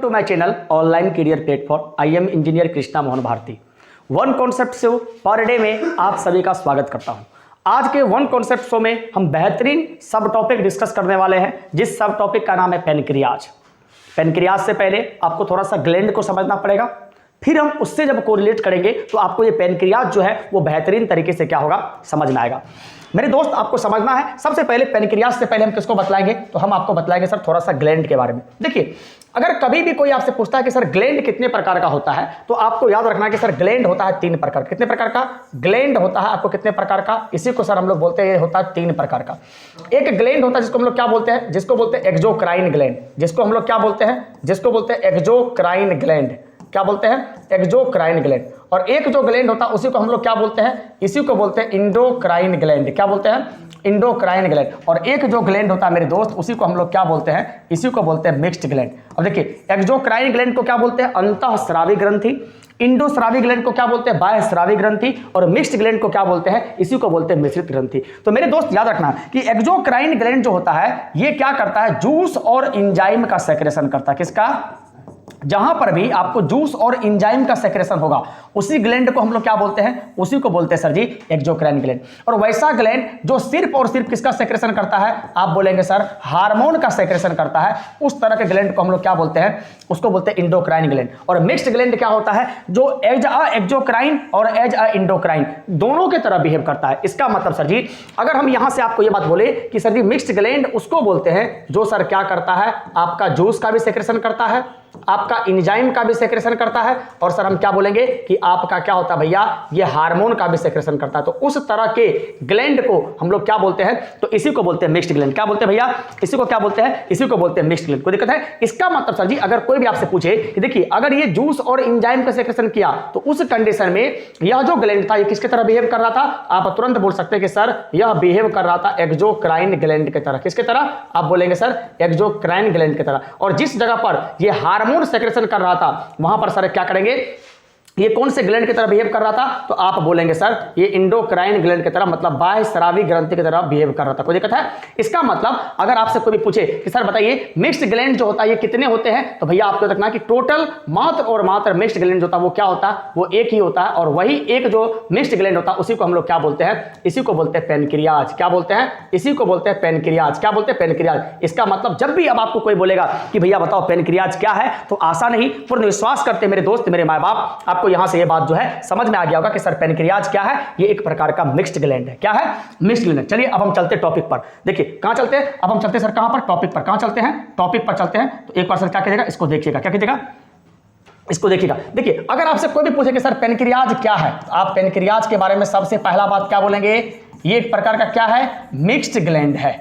To my channel online career platform. I am engineer Krishna Mohan Bharti. One concept show per day में आप सभी का स्वागत करता हूं। आज के वन कॉन्सेप्ट शो में हम बेहतरीन सब टॉपिक डिस्कस करने वाले हैं, जिस सब टॉपिक का नाम है पैनक्रियाज। पैनक्रियाज से पहले आपको थोड़ा सा ग्लैंड को समझना पड़ेगा, फिर हम उससे जब कोरिलेट करेंगे तो आपको ये पैनक्रियाज जो है वो बेहतरीन तरीके से क्या होगा समझ में आएगा। मेरे दोस्त, आपको समझना है सबसे पहले पैनक्रियाज से पहले हम किसको बतलाएंगे, तो हम आपको बतलाएंगे सर थोड़ा सा ग्लैंड के बारे में। देखिए, अगर कभी भी कोई आपसे पूछता है कि सर ग्लैंड कितने प्रकार का होता है, तो आपको याद रखना है कि सर ग्लैंड होता है 3 प्रकार। कितने प्रकार का ग्लैंड होता है आपको? कितने प्रकार का? इसी को सर हम लोग बोलते हैं होता है 3 प्रकार का। एक ग्लैंड होता है जिसको हम लोग क्या बोलते हैं, जिसको बोलते हैं एक्सोक्राइन ग्लैंड। जिसको हम लोग क्या बोलते हैं, जिसको बोलते हैं एक्सोक्राइन ग्लैंड। क्या बोलते हैं? Exocrine gland. और एक जो ग्लैंड होता है उसी को हम लोग क्या बोलते हैं, इसी को बोलते हैं इंडोक्राइन ग्लैंड। क्या बोलते हैं? Endocrine gland. और एक जो ग्लैंड होता है मेरे दोस्त, उसी को हम लोग क्या बोलते हैं, इसी को बोलते हैं मिक्स्ड ग्लैंड। अब देखिए, एक्सोक्राइन ग्लैंड को क्या बोलते हैं, अंतःस्रावी ग्रंथि। इंडोस्रावी ग्लैंड को क्या बोलते हैं, बाह्यस्रावी ग्रंथि। और मिक्स्ड ग्लैंड को क्या बोलते हैं, इसी को बोलते हैं मिश्रित ग्रंथि। तो मेरे दोस्त याद रखना कि एक्सोक्राइन ग्लैंड जो होता है ये क्या करता है, जूस और एंजाइम का सेक्रेशन करता है। किसका? जहां पर भी आपको जूस और एंजाइम का सेक्रेशन होगा उसी ग्लैंड को हम लोग क्या बोलते हैं, उसी को बोलते हैं सर जी एक्सोक्राइन ग्लैंड। और वैसा ग्लैंड जो सिर्फ और सिर्फ किसका सेक्रेशन करता है, आप बोलेंगे सर हार्मोन का सेक्रेशन करता है, उस तरह के ग्लैंड को हम लोग क्या बोलते हैं, उसको बोलते हैं इंडोक्राइन ग्लैंड। और मिक्स्ड ग्लैंड क्या होता है, जो एज अ एक्सोक्राइन और एज अ इंडोक्राइन दोनों के तरह बिहेव करता है। इसका मतलब सर जी, अगर हम यहां से आपको यह बात बोले कि सर जी मिक्स्ड ग्लैंड उसको बोलते हैं जो सर क्या करता है, आपका जूस का भी सेक्रेशन करता है, आपका एंजाइम का भी सेक्रेशन करता है, और सर हम क्या बोलेंगे कि आपका क्या होता है भैया, ये हार्मोन का भी सेक्रेशन करता है। तो उस तरह के ग्लैंड को हम लोग क्या बोलते हैं, तो इसी को बोलते हैं मिक्स्ड ग्लैंड। क्या बोलते हैं भैया, इसी को क्या बोलते हैं, इसी को बोलते हैं मिक्स्ड ग्लैंड। कोई दिक्कत है? इसका मतलब सर जी, अगर कोई भी आपसे पूछे कि देखिए अगर ये जूस और एंजाइम का सेक्रेशन किया तो उस कंडीशन में यह जो ग्लैंड था ये किसकी तरह बिहेव कर रहा था, आप तुरंत बोल सकते हैं कि सर यह बिहेव कर रहा था एक्सोक्राइन ग्लैंड की तरह। किसकी तरह? आप बोलेंगे सर एक्सोक्राइन ग्लैंड की तरह। और जिस जगह पर यह हार्मोन सेक्रेशन कर रहा था वहां पर सर क्या करेंगे, ये कौन से ग्लैंड की तरह बिहेव कर रहा था, तो आप बोलेंगे सर ये इंडोक्राइन ग्लैंड की तरह, मतलब बाह्यस्रावी ग्रंथि की तरह बिहेव कर रहा था। कोई दिक्कत है? इसका मतलब अगर आपसे कोई भी पूछे कि सर बताइए मिक्स्ड ग्लैंड जो होता है ये कितने होते हैं, तो भैया आपको रखना कि टोटल मात्र और मात्र मिक्स्ड ग्लैंड जो होता है वो क्या होता है, वो एक ही होता है। और वही एक जो मिक्स्ड ग्लैंड होता है उसी को हम लोग क्या बोलते हैं, इसी को बोलते हैं पैनक्रियाज। क्या बोलते हैं? इसी को बोलते हैं पैनक्रियाज। क्या बोलते हैं? पैनक्रियाज। इसका मतलब जब भी अब आपको कोई बोलेगा कि भैया बताओ पैनक्रियाज क्या है, तो आशा नहीं, पूर्ण विश्वास करते मेरे दोस्त, मेरे माँ बाप, आपको यहां से ये बात जो है समझ में आ गया होगा कि सर पैनक्रियाज क्या है, ये एक प्रकार का मिक्स्ड ग्लैंड है। क्या है? Mixed gland. चलिए अब हम चलते टॉपिक पर। देखिए कहां चलते हैं, अब हम चलते हैं सर कहां पर, टॉपिक पर। कहां चलते हैं? टॉपिक पर चलते हैं। तो एक बार सर क्या कीजिएगा, इसको देखिएगा। क्या कीजिएगा? इसको देखिएगा। देखिए अगर आपसे कोई भी पूछे कि सर पैनक्रियाज क्या है, तो आप पैनक्रियाज के बारे में सबसे पहला बात क्या बोलेंगे, ये एक प्रकार का क्या है, मिक्स्ड ग्लैंड है।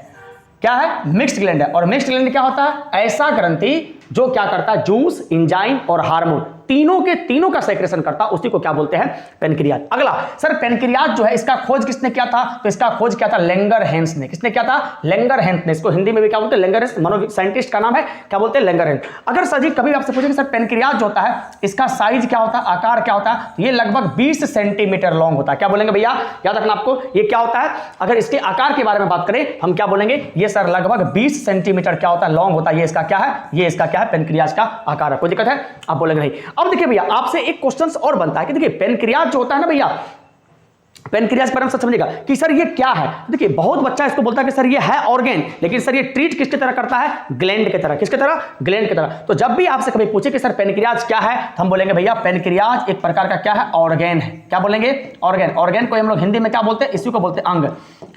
क्या है? मिक्स्ड ग्लैंड है। और मिक्स्ड ग्लैंड क्या होता है, ऐसा ग्रंथि जो क्या करता है, जूस, एंजाइम और हार्मोन तीनों के तीनों का सेक्रेशन करता, उसी को क्या बोलते हैं, पैनक्रियाज। अगला सर पैनक्रियाज जो है इसका खोज किसने किया था, तो इसका खोज किया था लैंगरहेंस ने। किसने किया था? लैंगरहेंस ने। इसको हिंदी में भी क्या बोलते हैं, लैंगरहेंस। मनो साइंटिस्ट का नाम है, क्या बोलते हैं, लैंगरहेंस। अगर सर जी कभी आपसे पूछे कि सर पैनक्रियाज जो होता है इसका साइज क्या होता है, आकार क्या होता है, ये लगभग 20 सेंटीमीटर लॉन्ग होता है। क्या बोलेंगे भैया, याद रखना आपको, ये क्या होता है, अगर इसके आकार के बारे में बात करें हम क्या बोलेंगे, ये सर लगभग 20 सेंटीमीटर क्या होता है, लॉन्ग होता है। ये इसका क्या है, ये इसका क्या है, पैनक्रियाज का आकार है। कोई दिक्कत है? आप बोलेंगे नहीं। अब देखिए भैया आपसे एक क्वेश्चन और बनता है कि देखिए पैनक्रियाज जो होता है ना भैया, पैनक्रियाज पर हम सब समझेगा कि सर ये क्या है। देखिए बहुत बच्चा इसको बोलता है कि सर ये है ऑर्गेन, लेकिन सर ये ट्रीट किसकी तरह करता है, ग्लैंड की तरह। किसकी तरह? ग्लैंड की तरह। तो जब भी आपसे कभी पूछे कि सर पैनक्रियाज क्या है, तो हम बोलेंगे भैया पैनक्रियाज एक प्रकार का क्या है, ऑर्गेन है। क्या बोलेंगे? ऑर्गेन। ऑर्गेन को हम लोग हिंदी में क्या बोलते हैं, इसी को बोलते हैं अंग।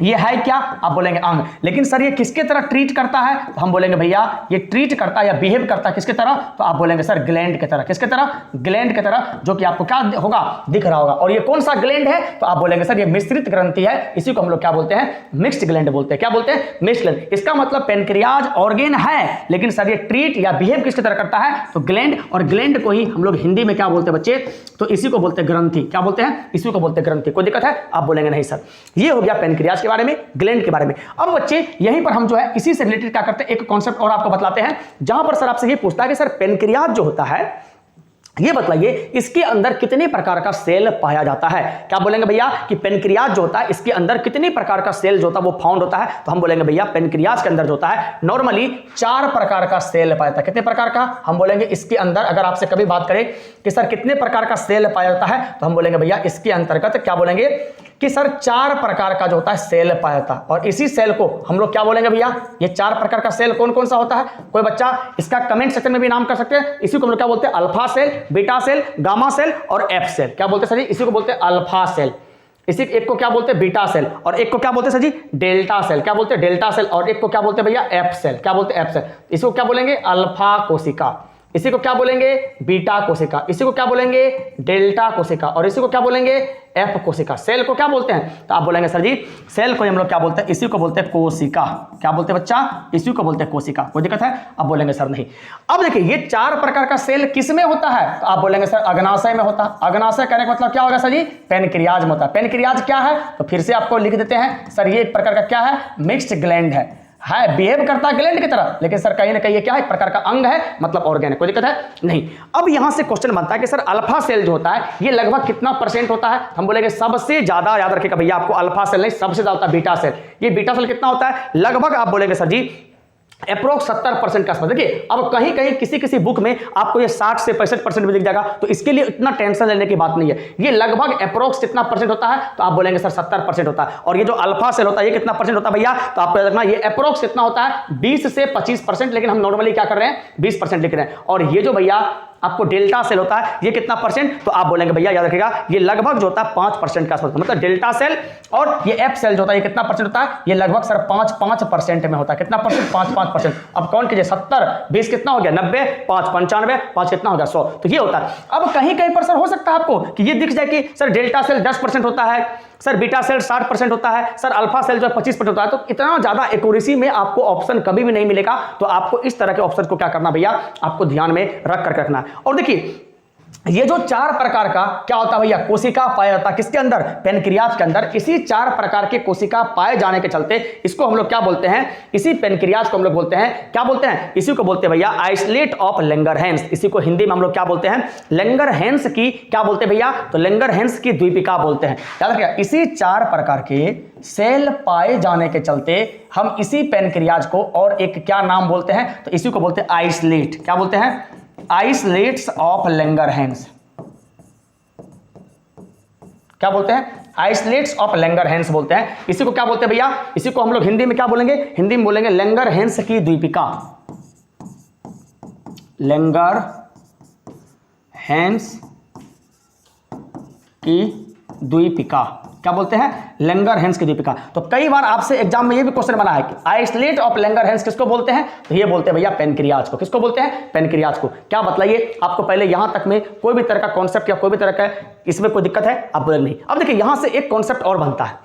ये है क्या, आप बोलेंगे अंग। लेकिन सर ये किसके तरह ट्रीट करता है, तो हम बोलेंगे भैया ये ट्रीट करता है या बिहेव करता है किसके तरह, तो आप बोलेंगे सर ग्लैंड की तरह। किसके तरह? ग्लैंड की तरह, जो कि आपको क्या होगा, दिख रहा होगा। और ये कौन सा ग्लैंड है, तो आप बोलेंगे सर ये मिश्रित ग्रंथि है, इसी को हम लोग क्या बोलते हैं, मिक्स्ड ग्लैंड बोलते हैं। क्या बोलते हैं? Mixed gland. इसका मतलब पैनक्रियाज ऑर्गेन है, लेकिन सर ये ट्रीट या बिहेव किसकी तरह करता है, तो ग्लैंड। और ग्लैंड को ही हम लोग हिंदी में क्या बोलते हैं बच्चे, तो इसी को बोलते हैं ग्रंथि। क्या बोलते हैं? इसी को बोलते हैं ग्रंथि। कोई दिक्कत है? आप बोलेंगे नहीं सर। ये हो गया पैनक्रियाज के बारे में, ग्लैंड के बारे में। अब बच्चे यहीं पर हम जो है इसी से रिलेटेड क्या करते हैं, एक कॉन्सेप्ट और आपको बतलाते हैं, जहां पर सर आपसे ये पूछता है कि सर पैनक्रियाज जो होता है ये बतलाइए इसके अंदर कितने प्रकार का सेल पाया जाता है। क्या बोलेंगे भैया कि पेनक्रियाज जो होता है इसके अंदर कितने प्रकार का सेल जो होता है वो फाउंड होता है। तो हम बोलेंगे भैया पेनक्रियाज के अंदर जो होता है नॉर्मली 4 प्रकार का सेल पाया जाता है। कितने प्रकार का, हम बोलेंगे इसके अंदर अगर आपसे कभी बात करें कि सर कितने प्रकार का सेल पाया जाता है, तो हम बोलेंगे भैया इसके अंतर्गत क्या बोलेंगे कि सर 4 प्रकार का जो होता है सेल पाया जाता है। और इसी सेल को हम लोग क्या बोलेंगे भैया, ये 4 प्रकार का सेल कौन कौन सा होता है। कोई बच्चा इसका कमेंट सेक्शन में भी नाम कर सकते हैं। इसी को हम लोग क्या बोलते हैं, alpha cell, beta cell, gamma cell और एफ सेल। क्या बोलते हैं सर जी, इसी को बोलते हैं अल्फा सेल, इसी एक को क्या बोलते हैं बीटा सेल, और एक को क्या बोलते हैं सर जी डेल्टा सेल। क्या बोलते हैं डेल्टा सेल, और एक को क्या बोलते हैं भैया एफ सेल। क्या बोलते हैं एफ सेल। इसको क्या बोलेंगे अल्फा कोशिका, इसी को क्या बोलेंगे बीटा कोशिका, इसी को क्या बोलेंगे डेल्टा कोशिका, और इसी को क्या बोलेंगे एफ कोशिका। सेल को क्या बोलते हैं, तो आप बोलेंगे सर जी सेल को हम लोग क्या बोलते हैं, इसी को बोलते हैं कोशिका। क्या बोलते हैं बच्चा, इसी को बोलते हैं कोशिका। कोई दिक्कत है, आप बोलेंगे सर नहीं। अब देखिए ये 4 प्रकार का सेल किस में होता है, तो आप बोलेंगे सर अग्नाशय में होता है। अग्नाशय कहने का मतलब क्या होगा सर जी, पेनक्रियाज में होता है। पेनक्रियाज क्या है, तो फिर से आपको लिख देते हैं सर ये एक प्रकार का क्या है, मिक्स्ड ग्लैंड है बिहेव करता है ग्लैंड की तरह, लेकिन सर कहीं ना कहीं ये क्या है, एक प्रकार का अंग है, मतलब ऑर्गन है। कोई दिक्कत है नहीं। अब यहां से क्वेश्चन बनता है कि सर अल्फा सेल जो होता है ये लगभग कितना % होता है। हम बोलेंगे सबसे ज्यादा, याद रखिएगा भैया आपको अल्फा सेल नहीं, सबसे ज्यादा होता है बीटा सेल। ये बीटा सेल कितना होता है, लगभग आप बोलेंगे सर जी अप्रोक्स 70% का आसपास। देखिए अब कहीं कहीं किसी किसी बुक में आपको ये 60 से 65% भी दिख जाएगा, तो इसके लिए इतना टेंशन लेने की बात नहीं है। ये लगभग अप्रोक्स कितना % होता है, तो आप बोलेंगे सर 70% होता है। और ये जो अल्फा सेल होता है ये कितना % होता है भैया, तो आपको याद रखना ये अप्रोक्स कितना होता है 20 से 25%, लेकिन हम नॉर्मली क्या कर रहे हैं 20% लिख रहे हैं। और ये जो भैया आपको डेल्टा सेल होता है ये कितना %, तो आप बोलेंगे भैया याद रखिएगा ये लगभग जो होता है 5% का आसपास, मतलब डेल्टा सेल। और ये एफ सेल जो होता है ये कितना % होता है, ये लगभग सर 5% में होता है। कितना %, 5%। अब काउंट कीजिए 70 20 कितना हो गया 90, 5 95, 5 कितना हो गया 100, तो ये होता है। अब कहीं कहीं पर सर हो सकता है आपको कि ये दिख जाए कि सर डेल्टा सेल 10% होता है, सर बीटा सेल 60% होता है, सर अल्फा सेल जो है 25% होता है। तो इतना ज्यादा एक्यूरेसी में आपको ऑप्शन कभी भी नहीं मिलेगा। तो आपको इस तरह के ऑप्शन को क्या करना भैया, आपको ध्यान में रख कर रखना है। और देखिए ये जो 4 प्रकार का क्या होता है भैया कोशिका पाया जाता है किसके अंदर, पेनक्रियाज के अंदर। इसी 4 प्रकार के कोशिका पाए जाने के चलते इसको हम लोग क्या बोलते हैं, इसी पेनक्रियाज को हम लोग बोलते हैं, क्या बोलते हैं, इसी को बोलते हैं भैया आइसोलेट ऑफ लैंगरहैंस। इसी को हिंदी में हम लोग क्या बोलते हैं, लैंगरहैंस की क्या बोलते हैं भैया, तो लैंगरहैंस की द्वीपिका बोलते हैं। याद रखिएगा इसी 4 प्रकार के सेल पाए जाने के चलते हम इसी पेनक्रियाज को और एक क्या नाम बोलते हैं, तो इसी को बोलते हैं आइसोलेट। क्या बोलते हैं, आइसोलेट्स ऑफ लैंगरहैंस। क्या बोलते हैं, आइसोलेट्स ऑफ लैंगरहैंस बोलते हैं। इसी को क्या बोलते हैं भैया, इसी को हम लोग हिंदी में क्या बोलेंगे, हिंदी में बोलेंगे लैंगरहैंस की द्वीपिका। लैंगरहैंस की द्वीपिका क्या बोलते हैं, लैंगरहैंस की द्वीपिका। तो कई बार आपसे एग्जाम में ये भी क्वेश्चन बना है कि आइसोलेट ऑफ लैंगरहैंस किसको बोलते हैं, तो ये बोलते हैं भैया पेनक्रियाज को। किसको बोलते हैं, पेनक्रियाज को। क्या बतलाइए आपको पहले यहां तक में कोई भी तरह का कॉन्सेप्ट या कोई भी तरह का इसमें कोई दिक्कत है, आप बोले नहीं। अब देखिए यहां से एक कॉन्सेप्ट और बनता है,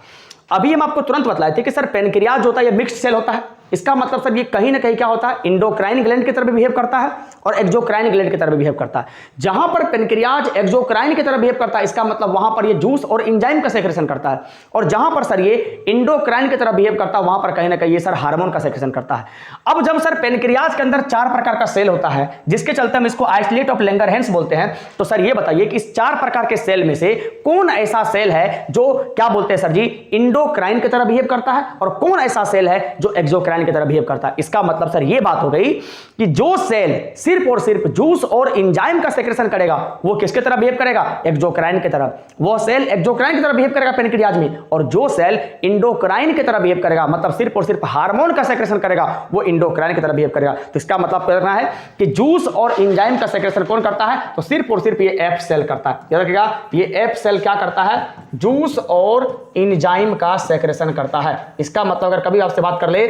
अभी हम आपको तुरंत बतलाए थे कि सर पेनक्रियाज जो होता है ये मिक्स्ड सेल होता है। इसका मतलब सर ये कहीं ना कहीं क्या होता है, इंडोक्राइन ग्लैंड की तरह भी बिहेव करता है और एक्सोक्राइन ग्लैंड की तरह भी बिहेव करता है। जहां पर पेनक्रियाज एक्सोक्राइन की तरह बिहेव करता है इसका मतलब वहां पर ये जूस और एंजाइम का सेक्रेशन करता है, और जहां पर सर ये इंडोक्राइन की तरह बिहेव करता है वहां पर कहीं ना कहीं ये सर हार्मोन का सेक्रेशन करता है। अब जब सर पेनक्रियाज के अंदर 4 प्रकार का सेल होता है जिसके चलते हम इसको आइसोलेट ऑफ लैंगरहैंस बोलते हैं, तो सर ये बताइए कि इस 4 प्रकार के सेल में से कौन ऐसा सेल है जो क्या बोलते हैं सर जी इंडोक्राइन की तरह बिहेव करता है, और कौन ऐसा सेल है जो एक्सोक्राइन की तरह बिहेव करता है। इसका मतलब सर ये बात हो गई कि जो सेल सिर्फ और सिर्फ जूस और एंजाइम का सेक्रेशन करेगा वो किसके तरह बिहेव करेगा, एक्सोक्राइन की तरह। वो सेल एक्सोक्राइन की तरह बिहेव करेगा पेनक्रियाज में, और जो सेल इंडोक्राइन की तरह बिहेव करेगा मतलब सिर्फ और सिर्फ हार्मोन का सेक्रेशन करेगा वो इंडोक्राइन की तरह बिहेव करेगा। तो इसका मतलब करना है कि जूस और एंजाइम का सेक्रेशन कौन करता है, तो सिर्फ और सिर्फ ये एफ सेल करता है। याद रखिएगा ये एफ सेल क्या करता है, जूस और एंजाइम का सेक्रेशन करता है। इसका मतलब अगर कभी आपसे बात कर ले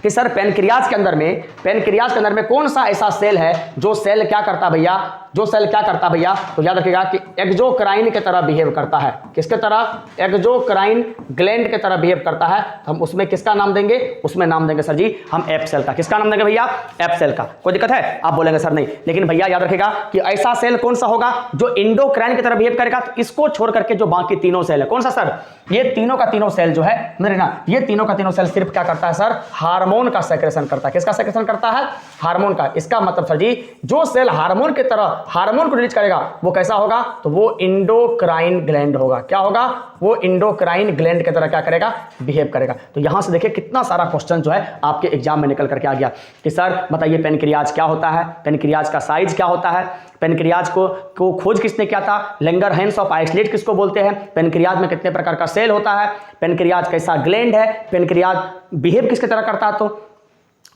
कि सर पेनक्रियाज के अंदर में कौन सा ऐसा सेल है जो सेल क्या करता भैया, जो सेल क्या करता भैया, तो याद रखिएगा कि एक्सोक्राइन की तरह बिहेव करता है। किसके तरह, एक्सोक्राइन ग्लैंड की तरह बिहेव करता है। तो हम उसमें किसका नाम देंगे, उसमें नाम देंगे सर जी हम एफ सेल का। किसका नाम देंगे भैया, एफ सेल का। कोई दिक्कत है, आप बोलेंगे सर नहीं, लेकिन भैया याद रखिएगा कि ऐसा सेल कौन सा होगा जो इंडोक्राइन की तरह बिहेव करेगा। तो इसको छोड़ करके जो बाकी तीनों सेल है, कौन सा सर, ये तीनों का तीनों सेल जो है मेरे ना, ये तीनों का तीनों सेल सिर्फ क्या करता है सर, हार्मोन हार्मोन का सेक्रेशन करता है। किसका सेक्रेशन करता है? हार्मोन का। इसका मतलब सर जी, जो सेल हार्मोन की तरह हार्मोन को रिलीज करेगा वो कैसा होगा? तो वो इंडोक्राइन ग्लैंड होगा। क्या होगा? वो इंडोक्राइन ग्लैंड की तरह क्या करेगा? बिहेव करेगा। तो यहां से देखिए कितना सारा क्वेश्चन जो है आपके एग्जाम में निकल करके आ गया कि सर बताइए पेनक्रियाज क्या होता है, पेनक्रियाज का साइज क्या होता है, पेनक्रियाज को खोज किसने किया था, लैंगरहैंस ऑफ आइसलेट किसको बोलते हैं, पेनक्रियाज में कितने प्रकार का सेल होता है, पेनक्रियाज कैसा ग्लैंड है, पेनक्रियाज बिहेव किसकी तरह करता है, तो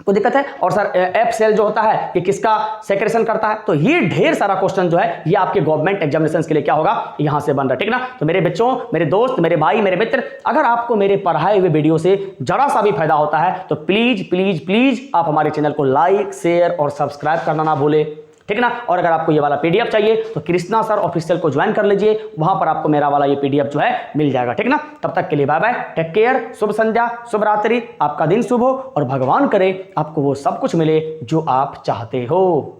कोई दिक्कत है। और सर एफ सेल जो होता है ये किसका सेक्रेशन करता है। तो ये ढेर सारा क्वेश्चन जो है ये आपके गवर्नमेंट एग्जामिनेशंस के लिए क्या होगा, यहां से बन रहा है, ठीक ना। तो मेरे बच्चों, मेरे दोस्त, मेरे भाई, मेरे मित्र, अगर आपको मेरे पढ़ाए हुए वीडियो से जरा सा भी फायदा होता है तो प्लीज प्लीज प्लीज आप हमारे चैनल को लाइक, शेयर और सब्सक्राइब करना ना भूले, ठीक ना। और अगर आपको ये वाला पीडीएफ चाहिए तो कृष्णा सर ऑफिशियल को ज्वाइन कर लीजिए, वहां पर आपको मेरा वाला ये पीडीएफ जो है मिल जाएगा, ठीक ना। तब तक के लिए बाय बाय, टेक केयर, शुभ संध्या, शुभ रात्रि, आपका दिन शुभ हो और भगवान करे आपको वो सब कुछ मिले जो आप चाहते हो।